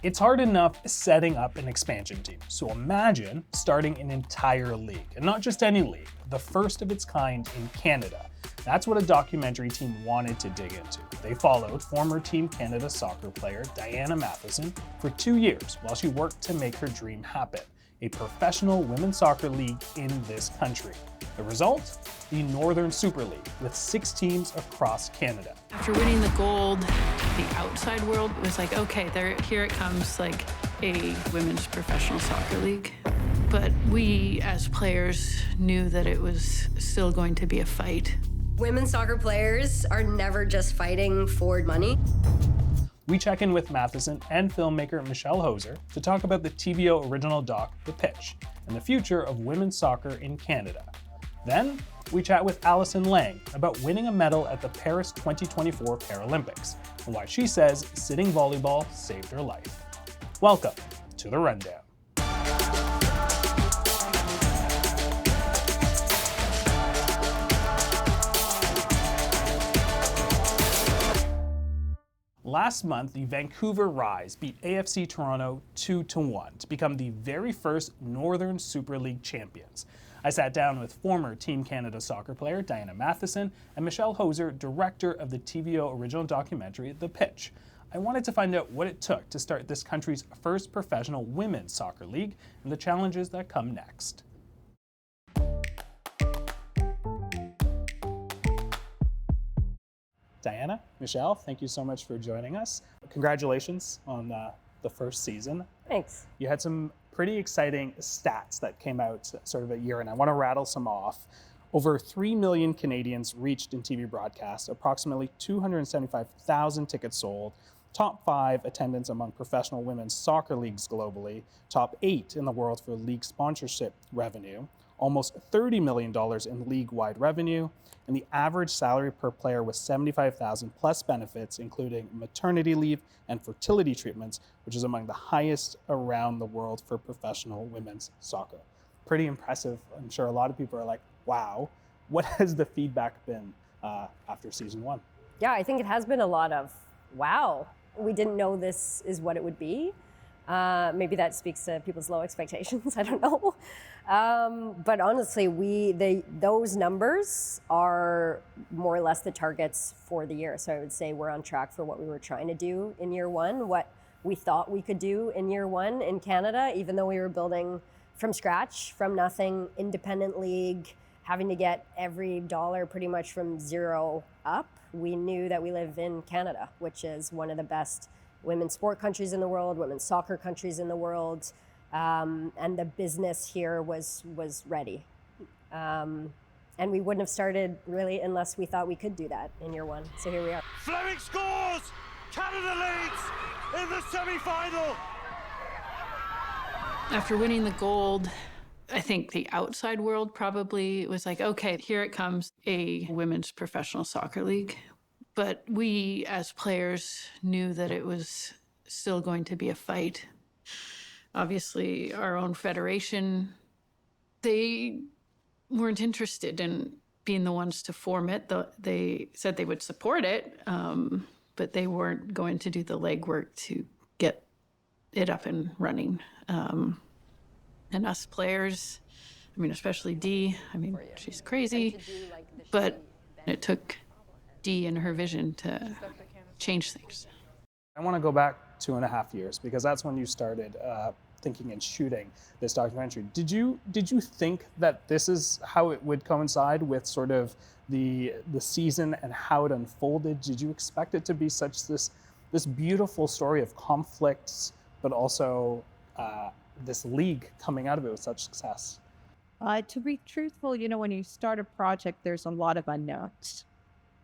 It's hard enough setting up an expansion team, so imagine starting an entire league, and not just any league, the first of its kind in Canada. That's what a documentary team wanted to dig into. They followed former Team Canada soccer player Jeyan Jeganathan for 2 years while she worked to make her dream happen, a professional women's soccer league in this country. The result? The Northern Super League, with 6 teams across Canada. After winning the gold, the outside world was like, okay, here it comes, like a women's professional soccer league. But we, as players, knew that it was still going to be a fight. Women's soccer players are never just fighting for money. We check in with Matheson and filmmaker Michelle Hoser to talk about the TVO original doc, The Pitch, and the future of women's soccer in Canada. Then, we chat with Allison Lang about winning a medal at the Paris 2024 Paralympics, and why she says sitting volleyball saved her life. Welcome to The Rundown. Last month, the Vancouver Rise beat AFC Toronto 2-1 to become the very first Northern Super League champions. I sat down with former Team Canada soccer player Jeyan Jeganathan and Michelle Hoser, director of the TVO original documentary, The Pitch. I wanted to find out what it took to start this country's first professional women's soccer league and the challenges that come next. Jeyan, Michelle, thank you so much for joining us. Congratulations on the first season. Thanks. You had some pretty exciting stats that came out sort of a year, and I want to rattle some off. Over 3 million Canadians reached in TV broadcast, approximately 275,000 tickets sold, top 5 attendance among professional women's soccer leagues globally, top 8 in the world for league sponsorship revenue, almost $30 million in league-wide revenue, and the average salary per player was $75,000 plus benefits, including maternity leave and fertility treatments, which is among the highest around the world for professional women's soccer. Pretty impressive. I'm sure a lot of people are like, wow. What has the feedback been after season 1? Yeah, I think it has been a lot of, wow, we didn't know this is what it would be. Maybe that speaks to people's low expectations, I don't know. But honestly, those numbers are more or less the targets for the year. So I would say we're on track for what we were trying to do in year 1, what we thought we could do in year 1 in Canada, even though we were building from scratch, from nothing, independent league, having to get every dollar pretty much from zero up. We knew that we live in Canada, which is one of the best women's sport countries in the world, women's soccer countries in the world, and the business here was ready. And we wouldn't have started really unless we thought we could do that in year 1. So here we are. Fleming scores! Canada leads in the semi-final! After winning the gold, I think the outside world probably was like, okay, here it comes, a women's professional soccer league. But we, as players, knew that it was still going to be a fight. Obviously, our own federation, they weren't interested in being the ones to form it. They said they would support it, but they weren't going to do the legwork to get it up and running. And us players, I mean, especially Dee, I mean, she's crazy, but it took Dee and her vision to change things. I want to go back 2.5 years because that's when you started thinking and shooting this documentary. Did you think that this is how it would coincide with sort of the season and how it unfolded? Did you expect it to be such this beautiful story of conflicts, but also this league coming out of it with such success? To be truthful, when you start a project, there's a lot of unknowns.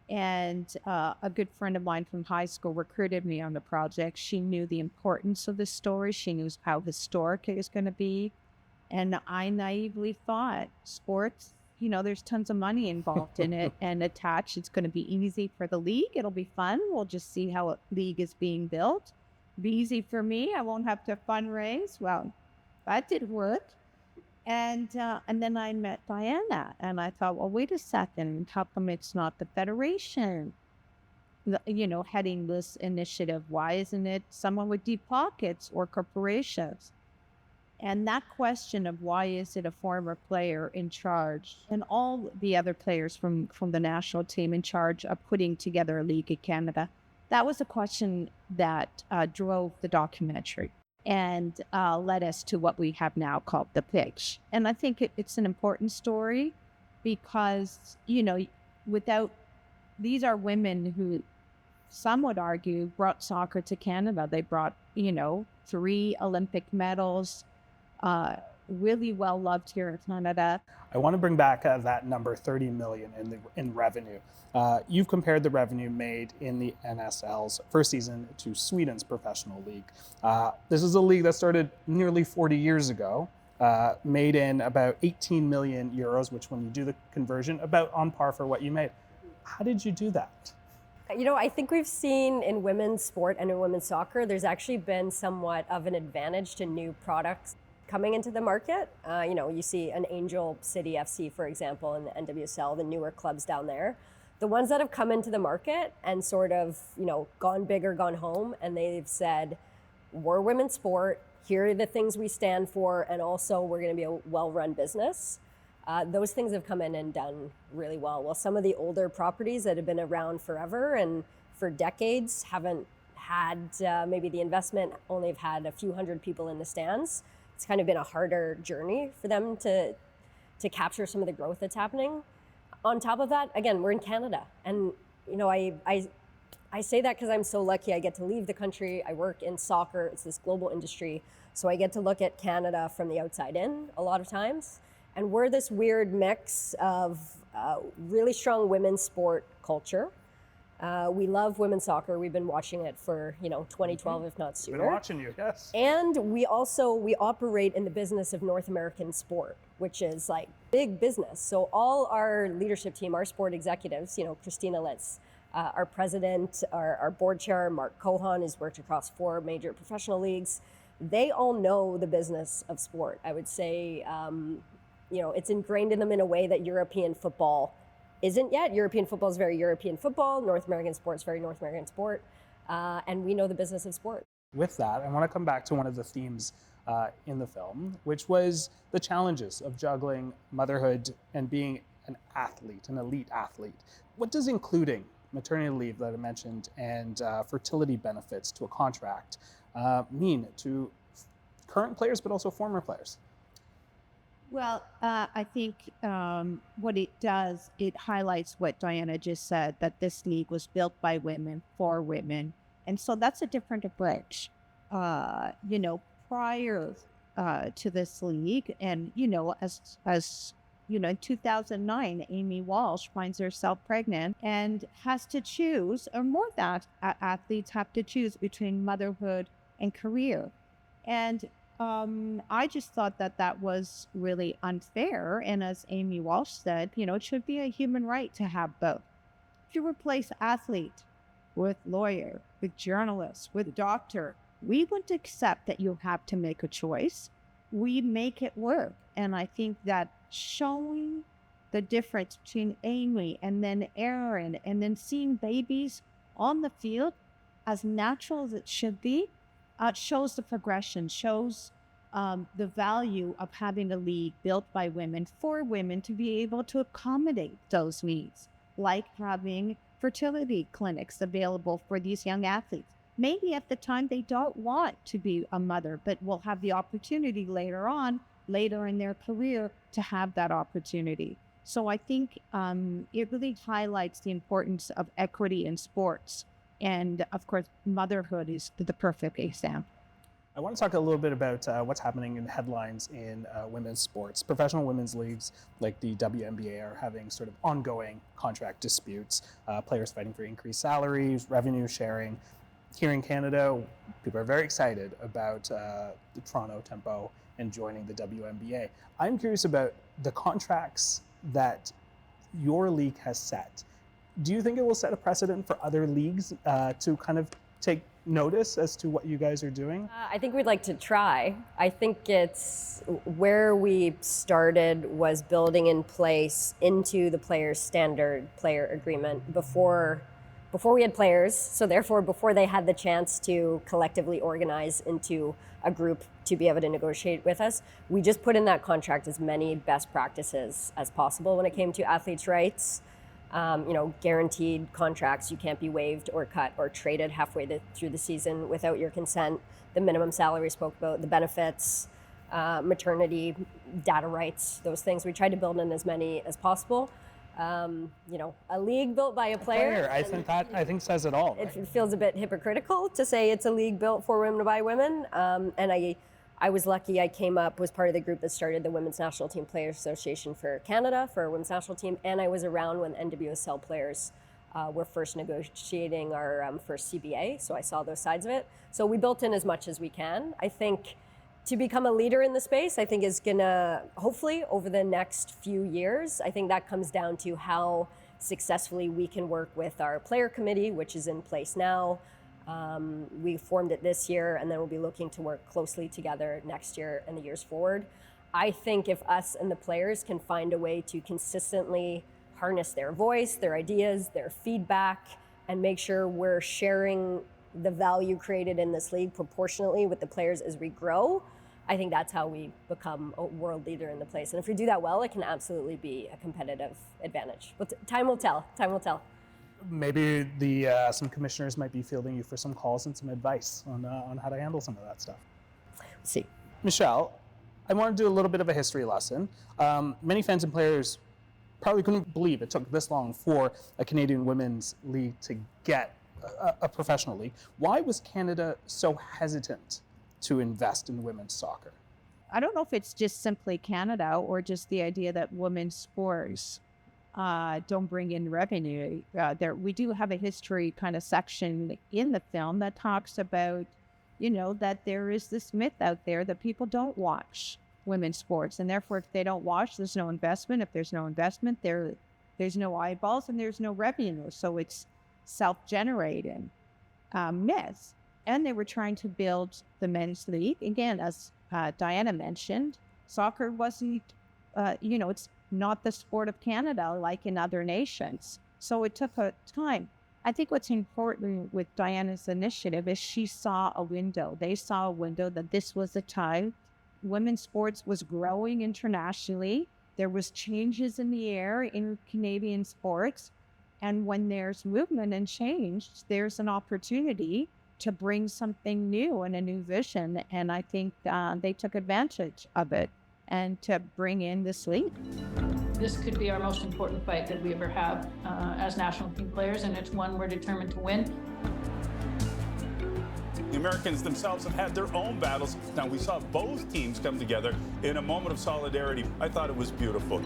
And a good friend of mine from high school recruited me on the project. She knew the importance of the story. She knew how historic it was going to be. And I naively thought, sports, there's tons of money involved in it and attached. It's going to be easy for the league. It'll be fun. We'll just see how a league is being built. Be easy for me. I won't have to fundraise. Well, that didn't work. And then I met Diana, and I thought, well, wait a second, how come it's not the federation? heading this initiative? Why isn't it someone with deep pockets or corporations? And that question of why is it a former player in charge, and all the other players from the national team in charge of putting together a league in Canada, that was a question that drove the documentary and led us to what we have now called The Pitch. And I think it's an important story because, without, these are women who, some would argue, brought soccer to Canada. They brought, 3 Olympic medals, really well loved here in Canada. I want to bring back that number, 30 million in revenue. You've compared the revenue made in the NSL's first season to Sweden's professional league. This is a league that started nearly 40 years ago, made in about 18 million euros, which when you do the conversion, about on par for what you made. How did you do that? I think we've seen in women's sport and in women's soccer, there's actually been somewhat of an advantage to new products coming into the market. You see an Angel City FC, for example, in the NWSL, the newer clubs down there. The ones that have come into the market and sort of, gone big or gone home, and they've said, we're women's sport, here are the things we stand for, and also we're going to be a well-run business. Those things have come in and done really well. Well, some of the older properties that have been around forever and for decades haven't had maybe the investment, only have had a few hundred people in the stands. It's kind of been a harder journey for them to capture some of the growth that's happening. On top of that, again, we're in Canada. And, I say that because I'm so lucky I get to leave the country. I work in soccer. It's this global industry. So I get to look at Canada from the outside in a lot of times. And we're this weird mix of really strong women's sport culture. We love women's soccer. We've been watching it for, 2012, if not sooner. Been watching you, yes. And we operate in the business of North American sport, which is like big business. So all our leadership team, our sport executives, Christina Litz, our president, our board chair, Mark Cohan, who's worked across 4 major professional leagues. They all know the business of sport. I would say, it's ingrained in them in a way that European football isn't yet. European football is very European football. North American sport is very North American sport. And we know the business of sport. With that, I want to come back to one of the themes in the film, which was the challenges of juggling motherhood and being an athlete, an elite athlete. What does including maternity leave that I mentioned and fertility benefits to a contract mean to current players, but also former players? Well, I think what it does, it highlights what Diana just said, that this league was built by women for women. And so that's a different approach. Prior to this league, and, as in 2009, Amy Walsh finds herself pregnant and has to choose, or more that athletes have to choose between motherhood and career. And I just thought that was really unfair. And as Amy Walsh said, it should be a human right to have both. If you replace athlete with lawyer, with journalist, with doctor, we wouldn't accept that you have to make a choice. We make it work. And I think that showing the difference between Amy and then Aaron, and then seeing babies on the field as natural as it should be, shows the progression, shows the value of having a league built by women for women to be able to accommodate those needs, like having fertility clinics available for these young athletes. Maybe at the time they don't want to be a mother, but will have the opportunity later in their career to have that opportunity. So I think it really highlights the importance of equity in sports. And of course, motherhood is the perfect example. I want to talk a little bit about what's happening in headlines in women's sports. Professional women's leagues like the WNBA are having sort of ongoing contract disputes, players fighting for increased salaries, revenue sharing. Here in Canada, people are very excited about the Toronto Tempo and joining the WNBA. I'm curious about the contracts that your league has set. Do you think it will set a precedent for other leagues to kind of take notice as to what you guys are doing? I think we'd like to try. I think it's where we started was building in place into the player's standard player agreement before before we had players, so therefore before they had the chance to collectively organize into a group to be able to negotiate with us, we just put in that contract as many best practices as possible when it came to athletes' rights. Guaranteed contracts, you can't be waived or cut or traded halfway through the season without your consent. The minimum salary spoke about, the benefits, maternity, data rights, those things. We tried to build in as many as possible. A league built by a player. I think says it all. Right? It feels a bit hypocritical to say it's a league built for women by women. And I was lucky. I was part of the group that started the Women's National Team Players Association for Canada for our women's national team, and I was around when NWSL players were first negotiating our first CBA. So I saw those sides of it. So we built in as much as we can. I think to become a leader in the space, I think is gonna, hopefully over the next few years, I think that comes down to how successfully we can work with our player committee, which is in place now. We formed it this year, and then we'll be looking to work closely together next year and the years forward. I think if us and the players can find a way to consistently harness their voice, their ideas, their feedback, and make sure we're sharing the value created in this league proportionately with the players as we grow, I think that's how we become a world leader in the place. And if we do that well, it can absolutely be a competitive advantage. But time will tell. Time will tell. Maybe some commissioners might be fielding you for some calls and some advice on how to handle some of that stuff. Let's see. Michelle, I want to do a little bit of a history lesson. Many fans and players probably couldn't believe it took this long for a Canadian women's league to get a professional league. Why was Canada so hesitant to invest in women's soccer? I don't know if it's just simply Canada or just the idea that women's sports don't bring in revenue. We do have a history kind of section in the film that talks about, that there is this myth out there that people don't watch women's sports, and therefore if they don't watch, there's no investment. If there's no investment, there's no eyeballs and there's no revenue. So it's self-generating myth. And they were trying to build the men's league. Again, as Diana mentioned, soccer wasn't, it's not the sport of Canada like in other nations. So it took a time. I think what's important with Diana's initiative is she saw a window. They saw a window that this was the time. Women's sports was growing internationally. There was changes in the air in Canadian sports. And when there's movement and change, there's an opportunity to bring something new and a new vision. And I think they took advantage of it and to bring in this league. This could be our most important fight that we ever have as national team players, and it's one we're determined to win. The Americans themselves have had their own battles. Now, we saw both teams come together in a moment of solidarity. I thought it was beautiful.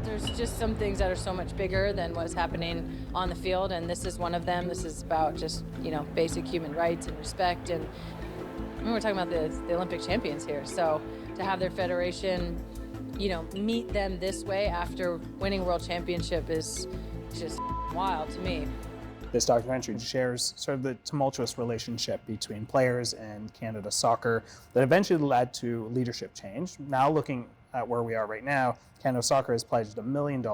There's just some things that are so much bigger than what's happening on the field, and this is one of them. This is about just, basic human rights and respect. And we're talking about the Olympic champions here. So to have their federation, meet them this way after winning a world championship is just wild to me. This documentary shares sort of the tumultuous relationship between players and Canada Soccer that eventually led to leadership change. Now looking at where we are right now, Canada Soccer has pledged $1 million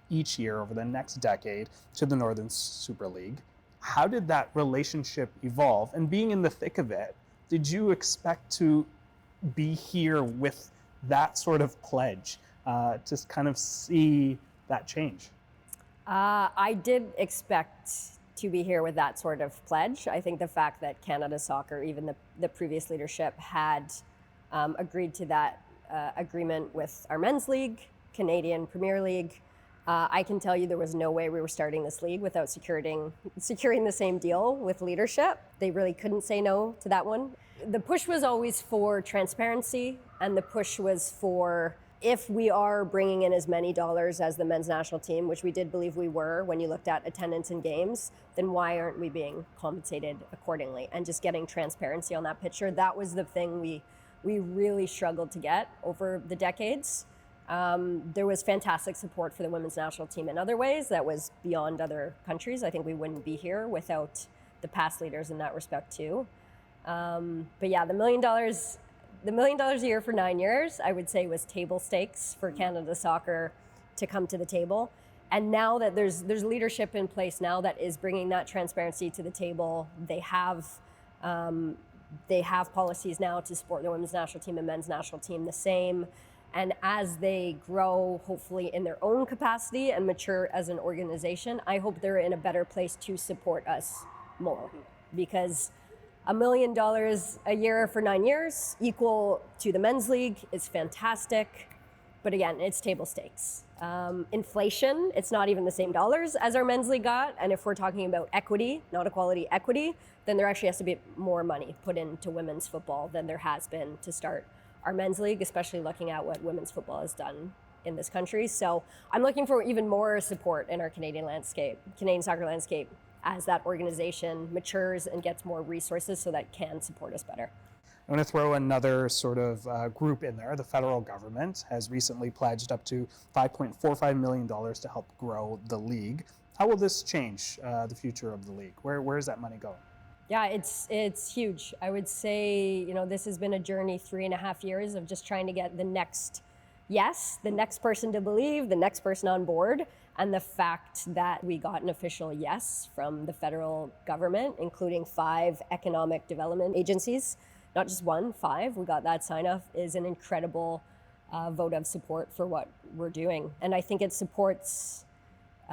each year over the next decade to the Northern Super League. How did that relationship evolve? And being in the thick of it, did you expect to be here with that sort of pledge to kind of see that change? I did expect to be here with that sort of pledge. I think the fact that Canada Soccer, even the previous leadership, had agreed to that agreement with our men's league, Canadian Premier League. I can tell you there was no way we were starting this league without securing the same deal with leadership. They really couldn't say no to that one. The push was always for transparency, and the push was for, if we are bringing in as many dollars as the men's national team, which we did believe we were when you looked at attendance in games, then why aren't we being compensated accordingly? And just getting transparency on that picture, that was the thing we really struggled to get over the decades. There was fantastic support for the women's national team in other ways that was beyond other countries. I think we wouldn't be here without the past leaders in that respect too. But yeah, the $1 million a year for 9 years, I would say, was table stakes for Canada Soccer to come to the table. And now that there's leadership in place now that is bringing that transparency to the table, they have policies now to support the women's national team and men's national team the same. And as they grow, hopefully in their own capacity and mature as an organization, I hope they're in a better place to support us more. Because $1 million a year for 9 years, equal to the men's league, is fantastic. But again, it's table stakes. Inflation, it's not even the same dollars as our men's league got. And if we're talking about equity, not equality, equity, then there actually has to be more money put into women's football than there has been to start our men's league, especially looking at what women's football has done in this country. So I'm looking for even more support in our Canadian soccer landscape, as that organization matures and gets more resources so that can support us better. I'm going to throw another sort of group in there. The federal government has recently pledged up to $5.45 million to help grow the league. How will this change the future of the league? Where is that money going? Yeah, it's huge. I would say, this has been a journey 3.5 years of just trying to get the next person to believe, the next person on board. And the fact that we got an official yes from the federal government, including 5 economic development agencies, not just 1, 5, we got that sign off, is an incredible vote of support for what we're doing. And I think it supports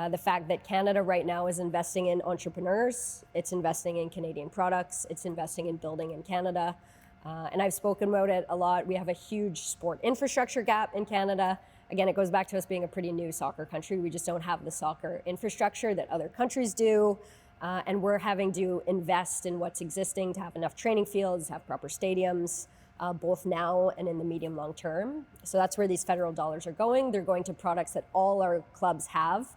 the fact that Canada right now is investing in entrepreneurs, it's investing in Canadian products, it's investing in building in Canada. And I've spoken about it a lot. We have a huge sport infrastructure gap in Canada. Again, it goes back to us being a pretty new soccer country. We just don't have the soccer infrastructure that other countries do. And we're having to invest in what's existing to have enough training fields, have proper stadiums, both now and in the medium long term. So that's where these federal dollars are going. They're going to products that all our clubs have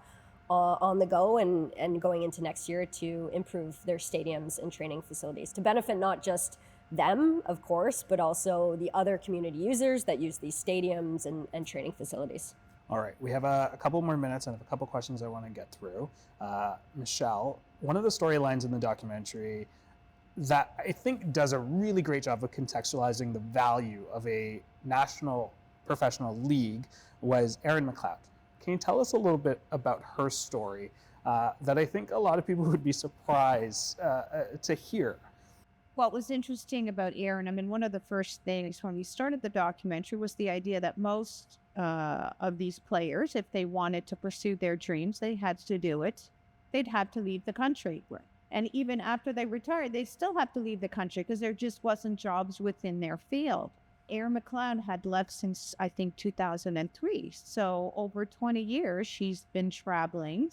on the go and going into next year to improve their stadiums and training facilities to benefit not just them, of course, but also the other community users that use these stadiums and training facilities. All right, we have a couple more minutes and I have a couple questions I want to get through. Michelle, one of the storylines in the documentary that I think does a really great job of contextualizing the value of a national professional league was Erin McLeod. Can you tell us a little bit about her story that I think a lot of people would be surprised to hear? What was interesting about Erin, one of the first things when we started the documentary was the idea that most of these players, if they wanted to pursue their dreams, they had to do it. They'd have to leave the country. And even after they retired, they still have to leave the country because there just wasn't jobs within their field. Erin McLeod had left since, I think, 2003. So over 20 years, she's been traveling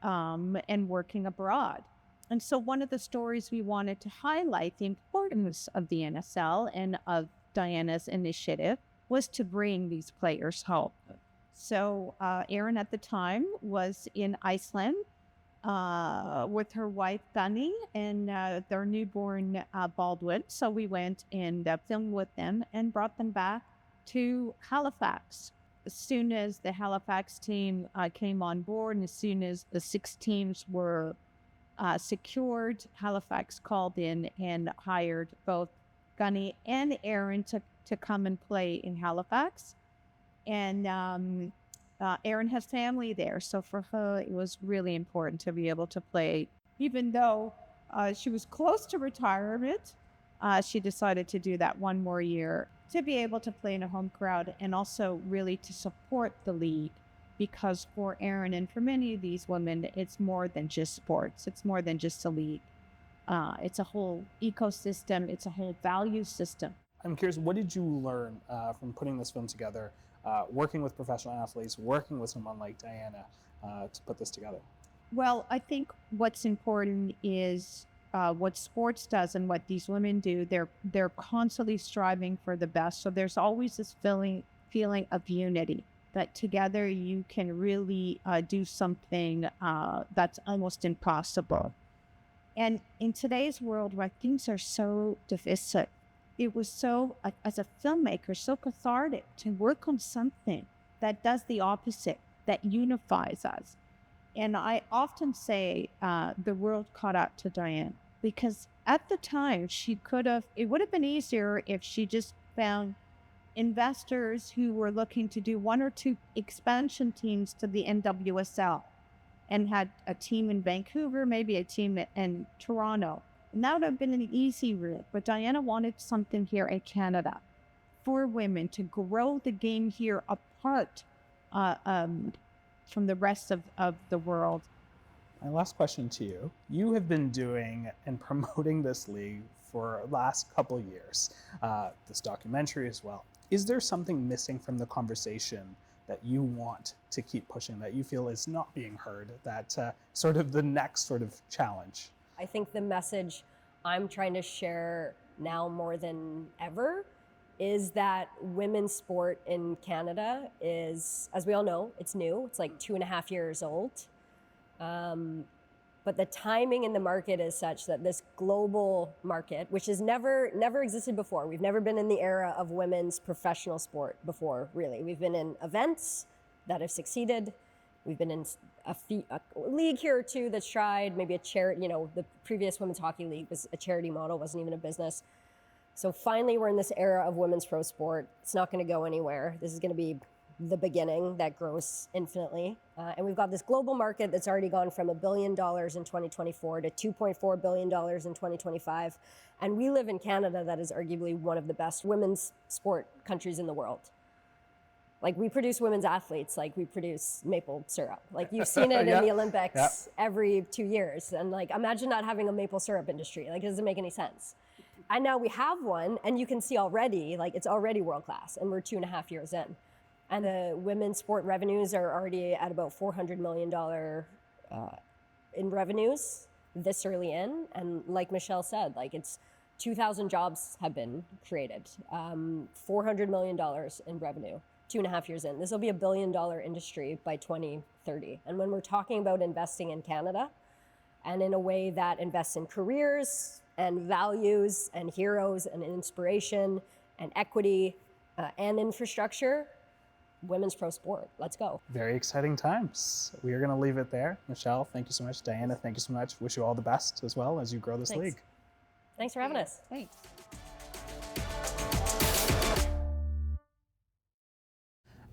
and working abroad. And so one of the stories we wanted to highlight the importance of the NSL and of Diana's initiative was to bring these players home. So Erin at the time was in Iceland with her wife, Gunny, and their newborn Baldwin. So we went and filmed with them and brought them back to Halifax. As soon as the Halifax team came on board and as soon as the 6 teams were secured, Halifax called in and hired both Gunny and Erin to come and play in Halifax. And Erin has family there, so for her it was really important to be able to play. Even though she was close to retirement, she decided to do that one more year to be able to play in a home crowd and also really to support the league. Because for Erin and for many of these women, it's more than just sports. It's more than just a league. It's a whole ecosystem. It's a whole value system. I'm curious, what did you learn from putting this film together, working with professional athletes, working with someone like Diana to put this together? Well, I think what's important is what sports does and what these women do. They're constantly striving for the best. So there's always this feeling of unity, that together you can really do something that's almost impossible. And in today's world where things are so divisive, it was so, as a filmmaker, so cathartic to work on something that does the opposite, that unifies us. And I often say the world caught up to Diane, because at the time it would have been easier if she just found investors who were looking to do 1 or 2 expansion teams to the NWSL and had a team in Vancouver, maybe a team in Toronto. And that would have been an easy route, but Diana wanted something here in Canada for women to grow the game here apart from the rest of the world. My last question to you. You have been doing and promoting this league for the last couple of years, this documentary as well. Is there something missing from the conversation that you want to keep pushing, that you feel is not being heard, that sort of the next sort of challenge? I think the message I'm trying to share now more than ever is that women's sport in Canada is, as we all know, it's new. It's like 2.5 years old. But the timing in the market is such that this global market, which has never existed before, we've never been in the era of women's professional sport before, really. We've been in events that have succeeded. We've been in a league here or two that's tried, maybe a charity, the previous women's hockey league was a charity model, wasn't even a business. So finally, we're in this era of women's pro sport. It's not going to go anywhere. This is going to be the beginning that grows infinitely. And we've got this global market that's already gone from $1 billion in 2024 to $2.4 billion in 2025. And we live in Canada that is arguably one of the best women's sport countries in the world. Like, we produce women's athletes like we produce maple syrup. Like, you've seen it in the Olympics every 2 years. And like, imagine not having a maple syrup industry. Like, it doesn't make any sense. And now we have one, and you can see already, like, it's already world class, and we're 2.5 years in. And the women's sport revenues are already at about $400 million in revenues this early in. And like Michelle said, like, it's 2,000 jobs have been created, $400 million in revenue, 2.5 years in. This will be $1 billion industry by 2030. And when we're talking about investing in Canada, and in a way that invests in careers and values and heroes and inspiration and equity and infrastructure, women's pro sport. Let's go. Very exciting times. We are going to leave it there. Michelle, thank you so much. Diana, thank you so much. Wish you all the best as well as you grow this league. Thanks for having us. Thanks.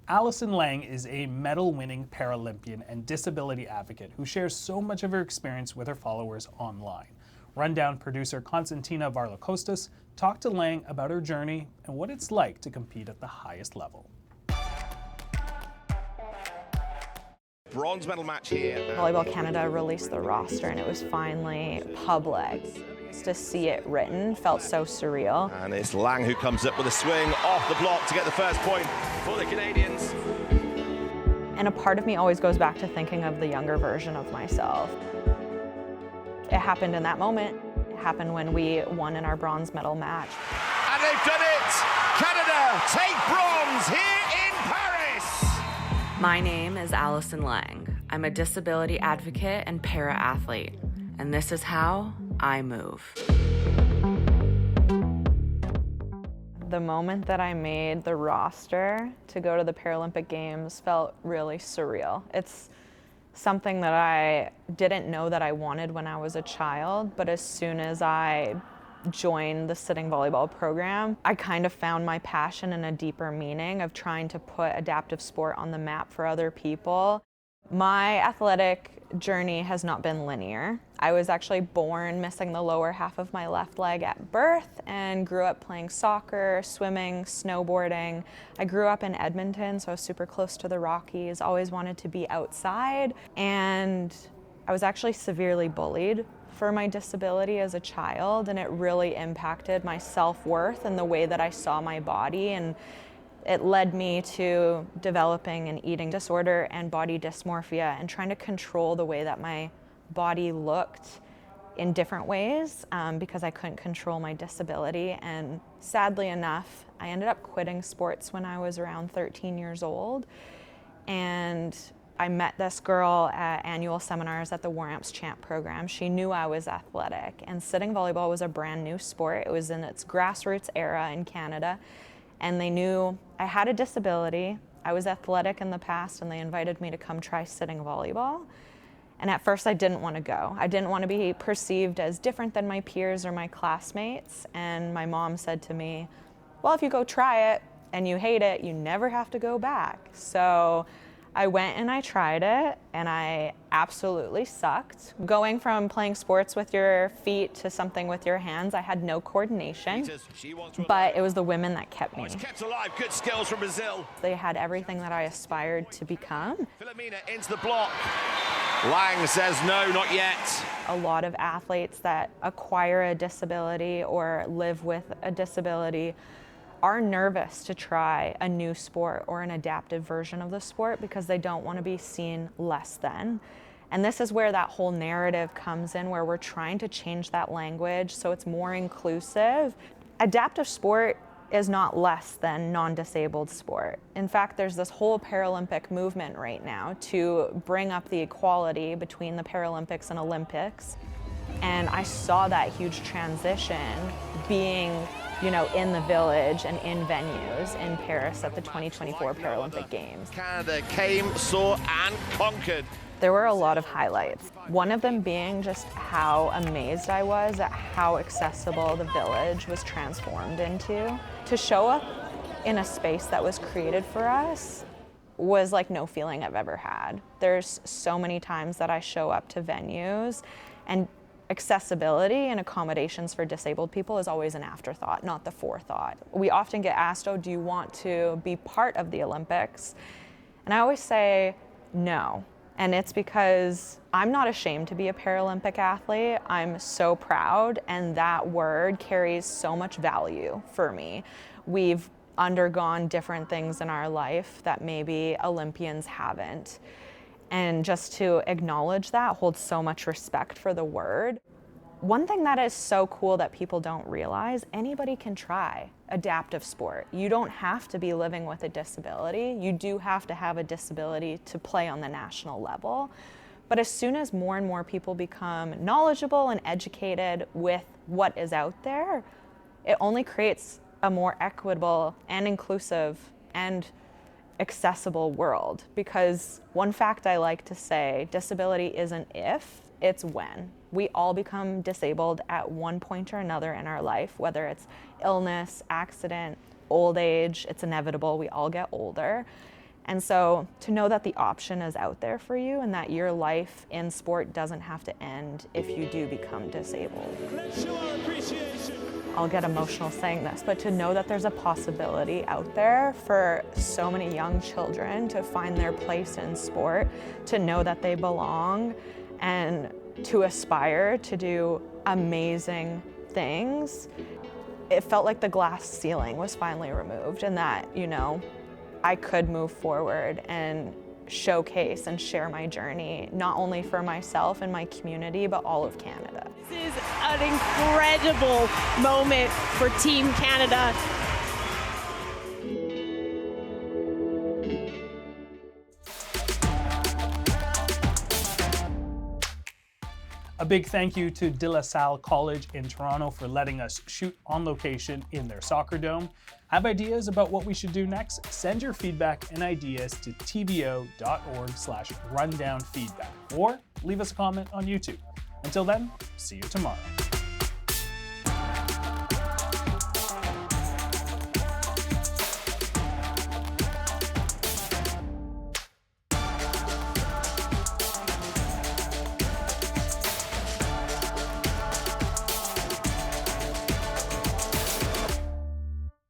Allison Lang is a medal-winning Paralympian and disability advocate who shares so much of her experience with her followers online. Rundown producer Konstantina Varlakostas talked to Lang about her journey and what it's like to compete at the highest level. Bronze medal match here. Volleyball Canada released the roster and it was finally public. To see it written felt so surreal. And it's Lang who comes up with a swing off the block to get the first point for the Canadians. And a part of me always goes back to thinking of the younger version of myself. It happened in that moment. It happened when we won in our bronze medal match. And they've done it! Canada take bronze here in Paris! My name is Allison Lang. I'm a disability advocate and para-athlete, and this is how I move. The moment that I made the roster to go to the Paralympic Games felt really surreal. It's something that I didn't know that I wanted when I was a child, but as soon as I joined the sitting volleyball program, I kind of found my passion and a deeper meaning of trying to put adaptive sport on the map for other people. My athletic journey has not been linear. I was actually born missing the lower half of my left leg at birth and grew up playing soccer, swimming, snowboarding. I grew up in Edmonton, so I was super close to the Rockies, always wanted to be outside, and I was actually severely bullied for my disability as a child, and it really impacted my self-worth and the way that I saw my body, and it led me to developing an eating disorder and body dysmorphia and trying to control the way that my body looked in different ways because I couldn't control my disability. And sadly enough, I ended up quitting sports when I was around 13 years old. And I met this girl at annual seminars at the War Amps Champ program. She knew I was athletic, and sitting volleyball was a brand new sport. It was in its grassroots era in Canada. And they knew I had a disability, I was athletic in the past, and they invited me to come try sitting volleyball. And at first I didn't want to go. I didn't want to be perceived as different than my peers or my classmates. And my mom said to me, well, if you go try it, and you hate it, you never have to go back. So I went and I tried it, and I absolutely sucked. Going from playing sports with your feet to something with your hands, I had no coordination, but it was the women that kept me. Kept alive, good skills from Brazil. They had everything that I aspired to become. Filomena into the block. Lang says no, not yet. A lot of athletes that acquire a disability or live with a disability are nervous to try a new sport or an adaptive version of the sport because they don't want to be seen less than. And this is where that whole narrative comes in, where we're trying to change that language so it's more inclusive. Adaptive sport is not less than non-disabled sport. In fact, there's this whole Paralympic movement right now to bring up the equality between the Paralympics and Olympics. And I saw that huge transition being, you know, in the village and in venues in Paris at the 2024 Paralympic Games. Canada came, saw, and conquered. There were a lot of highlights. One of them being just how amazed I was at how accessible the village was transformed into. To show up in a space that was created for us was like no feeling I've ever had. There's so many times that I show up to venues and accessibility and accommodations for disabled people is always an afterthought, not the forethought. We often get asked, oh, do you want to be part of the Olympics? And I always say no. And it's because I'm not ashamed to be a Paralympic athlete. I'm so proud, and that word carries so much value for me. We've undergone different things in our life that maybe Olympians haven't. And just to acknowledge that holds so much respect for the word. One thing that is so cool that people don't realize, anybody can try adaptive sport. You don't have to be living with a disability. You do have to have a disability to play on the national level. But as soon as more and more people become knowledgeable and educated with what is out there, it only creates a more equitable and inclusive and accessible world. Because one fact I like to say, disability isn't if, it's when. We all become disabled at one point or another in our life, whether it's illness, accident, old age, it's inevitable, we all get older. And so to know that the option is out there for you and that your life in sport doesn't have to end if you do become disabled. Let's show our appreciation. I'll get emotional saying this, but to know that there's a possibility out there for so many young children to find their place in sport, to know that they belong, and to aspire to do amazing things. It felt like the glass ceiling was finally removed, and that, you know, I could move forward and showcase and share my journey, not only for myself and my community, but all of Canada. This is an incredible moment for Team Canada. A big thank you to De La Salle College in Toronto for letting us shoot on location in their soccer dome. Have ideas about what we should do next? Send your feedback and ideas to tbo.org/rundownfeedback or leave us a comment on YouTube. Until then, see you tomorrow.